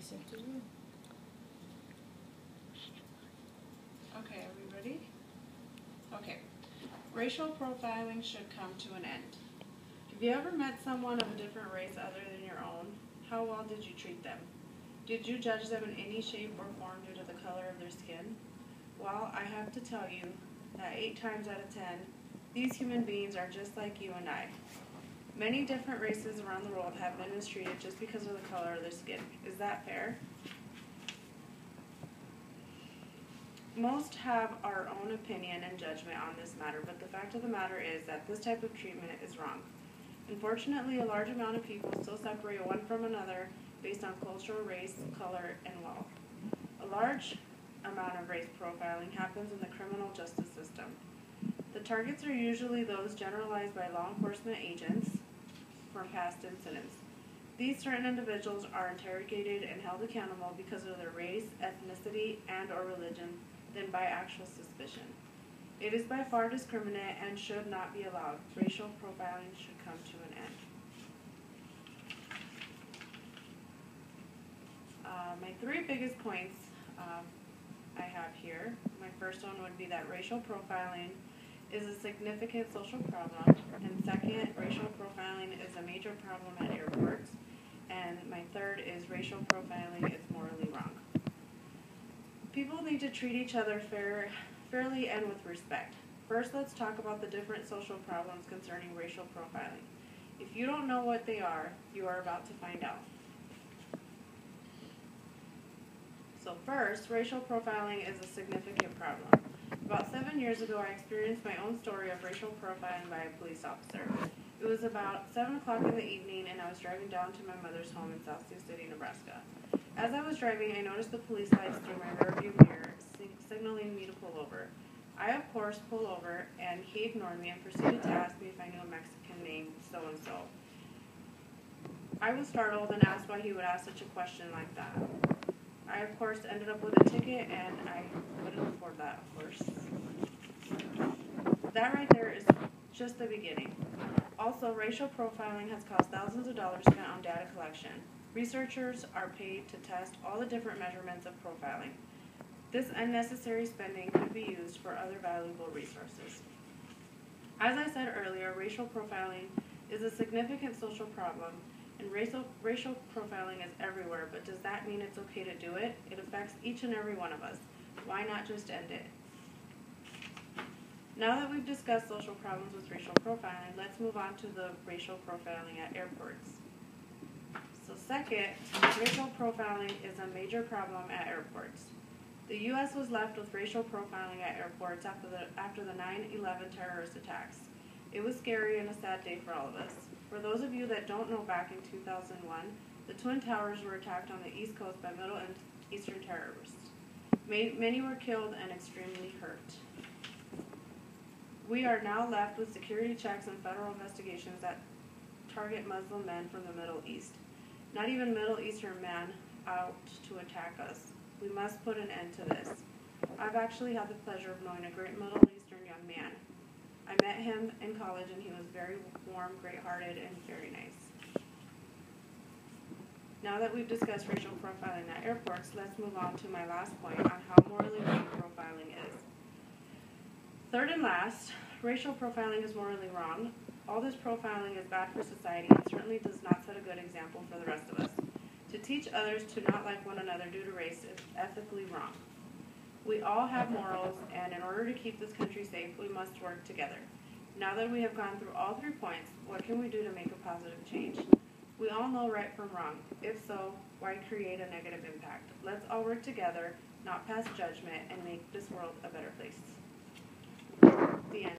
said to do. Okay, are we ready? Okay. Racial profiling should come to an end. Have you ever met someone of a different race other than your own? How well did you treat them? Did you judge them in any shape or form due to the color of their skin? Well, I have to tell you that 8 times out of 10, these human beings are just like you and I. Many different races around the world have been mistreated just because of the color of their skin. Is that fair? Most have our own opinion and judgment on this matter, but the fact of the matter is that this type of treatment is wrong. Unfortunately, a large amount of people still separate one from another based on cultural, race, color, and wealth. A large amount of race profiling happens in the criminal justice system. The targets are usually those generalized by law enforcement agents from past incidents. These certain individuals are interrogated and held accountable because of their race, ethnicity, and or religion than by actual suspicion. It is by far discriminate and should not be allowed. Racial profiling should come to an end. My 3 biggest points I have here. My first one would be that racial profiling is a significant social problem, and second, racial profiling is a major problem at airports, and my third is racial profiling is morally wrong. People need to treat each other fairly and with respect. First, let's talk about the different social problems concerning racial profiling. If you don't know what they are, you are about to find out. So first, racial profiling is a significant problem. About 7 years ago, I experienced my own story of racial profiling by a police officer. It was about 7 o'clock in the evening, and I was driving down to my mother's home in South Sioux City, Nebraska. As I was driving, I noticed the police lights through my rearview mirror, signaling me to pull over. I, of course, pull over, and he ignored me and proceeded to ask me if I knew a Mexican named so-and-so. I was startled and asked why he would ask such a question like that. I, of course, ended up with a ticket, and I couldn't afford that, of course. That right there is just the beginning. Also, racial profiling has cost thousands of dollars spent on data collection. Researchers are paid to test all the different measurements of profiling. This unnecessary spending could be used for other valuable resources. As I said earlier, racial profiling is a significant social problem, and racial profiling is everywhere, but does that mean it's okay to do it? It affects each and every one of us. Why not just end it? Now that we've discussed social problems with racial profiling, let's move on to the racial profiling at airports. So second, racial profiling is a major problem at airports. The U.S. was left with racial profiling at airports after the 9/11 terrorist attacks. It was scary and a sad day for all of us. For those of you that don't know, back in 2001, the Twin Towers were attacked on the East Coast by Middle and Eastern terrorists. Many were killed and extremely hurt. We are now left with security checks and federal investigations that target Muslim men from the Middle East. Not even Middle Eastern men out to attack us. We must put an end to this. I've actually had the pleasure of knowing a great Middle Eastern young man. I met him in college, and he was very warm, great-hearted, and very nice. Now that we've discussed racial profiling at airports, let's move on to my last point on how morally wrong profiling is. Third and last, racial profiling is morally wrong. All this profiling is bad for society and certainly does not set a good example for the rest of us. To teach others to not like one another due to race is ethically wrong. We all have morals, and in order to keep this country safe, we must work together. Now that we have gone through all 3 points, what can we do to make a positive change? We all know right from wrong. If so, why create a negative impact? Let's all work together, not pass judgment, and make this world a better place. The end.